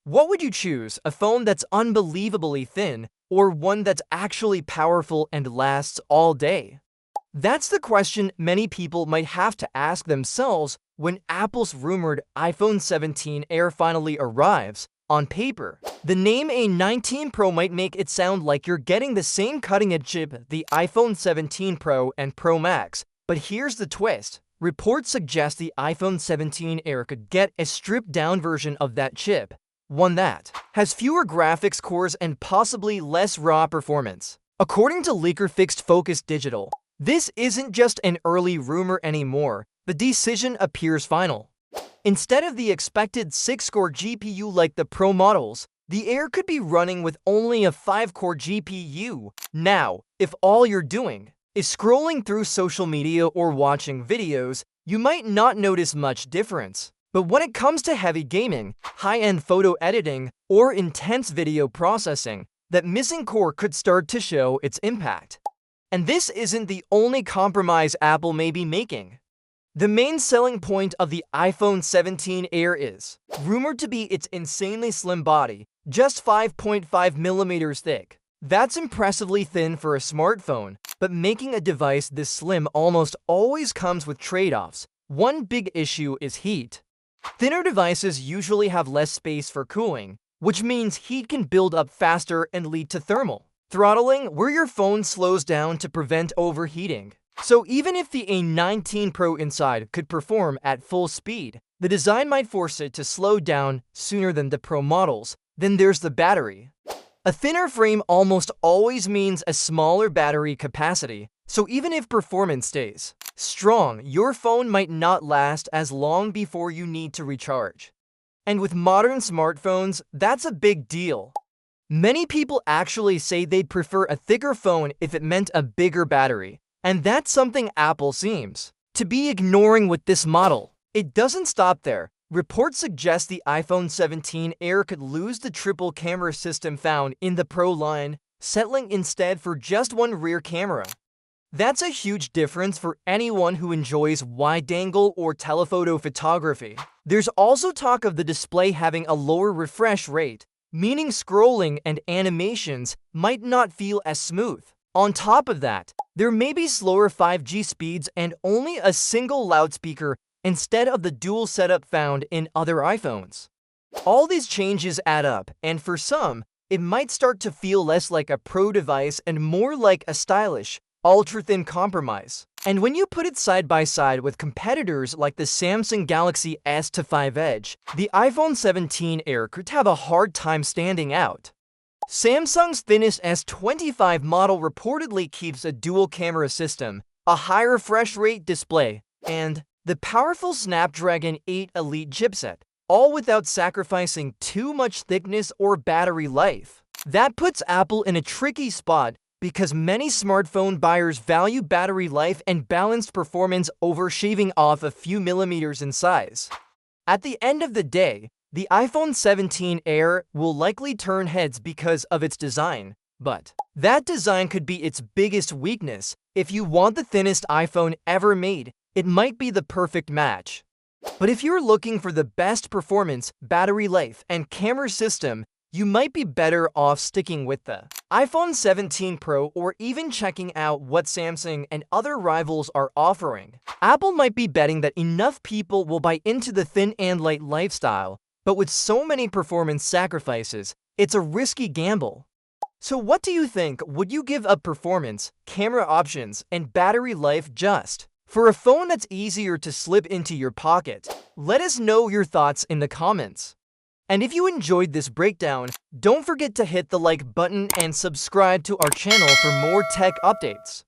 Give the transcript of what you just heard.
What would you choose, a phone that's unbelievably thin or one that's actually powerful and lasts all day? That's the question many people might have to ask themselves when Apple's rumored iPhone 17 Air finally arrives. On paper, the name A19 Pro might make it sound like you're getting the same cutting-edge chip the iPhone 17 Pro and Pro Max, but here's the twist. Reports suggest the iPhone 17 Air could get a stripped-down version of that chip, one that has fewer graphics cores and possibly less raw performance. According to leaker Fixed Focus Digital, this isn't just an early rumor anymore. The decision appears final. Instead of the expected 6-core GPU like the Pro models, the Air could be running with only a 5-core GPU. Now, if all you're doing is scrolling through social media or watching videos, you might not notice much difference. But when it comes to heavy gaming, high-end photo editing, or intense video processing, that missing core could start to show its impact. And this isn't the only compromise Apple may be making. The main selling point of the iPhone 17 Air is rumored to be its insanely slim body, just 5.5 millimeters thick. That's impressively thin for a smartphone, but making a device this slim almost always comes with trade-offs. One big issue is heat. Thinner devices usually have less space for cooling, which means heat can build up faster and lead to thermal throttling, where your phone slows down to prevent overheating. So even if the A19 Pro inside could perform at full speed, the design might force it to slow down sooner than the Pro models. Then there's the battery. A thinner frame almost always means a smaller battery capacity, so even if performance stays strong, your phone might not last as long before you need to recharge. And with modern smartphones, that's a big deal. Many people actually say they'd prefer a thicker phone if it meant a bigger battery. And that's something Apple seems to be ignoring with this model. It doesn't stop there. Reports suggest the iPhone 17 Air could lose the triple camera system found in the Pro line, settling instead for just one rear camera. That's a huge difference for anyone who enjoys wide-angle or telephoto photography. There's also talk of the display having a lower refresh rate, meaning scrolling and animations might not feel as smooth. On top of that, there may be slower 5G speeds and only a single loudspeaker instead of the dual setup found in other iPhones. All these changes add up, and for some, it might start to feel less like a Pro device and more like a stylish, ultra-thin compromise. And when you put it side by side with competitors like the Samsung Galaxy S5 Edge, the iPhone 17 Air could have a hard time standing out. Samsung's thinnest S25 model reportedly keeps a dual-camera system, a high refresh rate display, and the powerful Snapdragon 8 Elite chipset, all without sacrificing too much thickness or battery life. That puts Apple in a tricky spot because many smartphone buyers value battery life and balanced performance over shaving off a few millimeters in size. At the end of the day, the iPhone 17 Air will likely turn heads because of its design, but that design could be its biggest weakness. If you want the thinnest iPhone ever made, it might be the perfect match. But if you're looking for the best performance, battery life, and camera system, you might be better off sticking with the iPhone 17 Pro or even checking out what Samsung and other rivals are offering. Apple might be betting that enough people will buy into the thin and light lifestyle, but with so many performance sacrifices, it's a risky gamble. So what do you think? Would you give up performance, camera options, and battery life just for a phone that's easier to slip into your pocket? Let us know your thoughts in the comments. And if you enjoyed this breakdown, don't forget to hit the like button and subscribe to our channel for more tech updates.